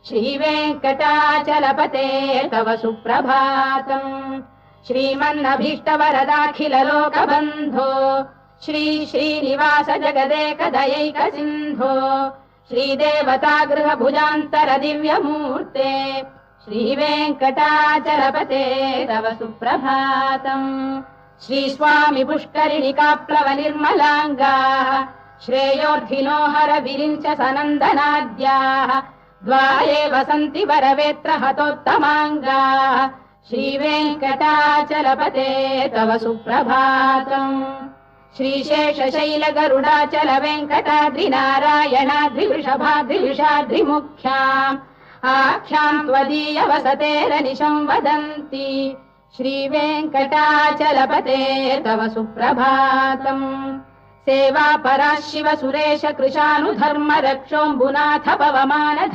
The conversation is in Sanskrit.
श्रीवेङ्कटाचलपते तव सुप्रभातम्। श्रीमन्नभीष्टवरदाखिललोकबन्धो श्री श्रीनिवास जगदेकदयैक सिन्धो श्रीदेवतागृहभुजान्तर दिव्यमूर्ते श्रीवेङ्कटाचलपते तव सुप्रभातम्। श्रीस्वामि पुष्करिणिकाप्लव निर्मलाङ्गाः श्रेयोर्धिनो हर विरिञ्च सनन्दनाद्याः द्वारे वसन्ति वरवेत्र हतोत्तमाङ्गाः श्रीवेङ्कटाचलपते तव सुप्रभातम्। श्रीशेषशैल गरुडाचल वेङ्कटाद्रिनारायणाद्रिवृषभाद्रिविषाद्रिमुख्याम् आख्याम् त्वदीय वसतेरनिशम् वदन्ति श्रीवेङ्कटाचलपते तव सुप्रभातम्। सेवा परा शिव सुरेश कृशानुधर्म रक्षोऽम्बुनाथ पवमान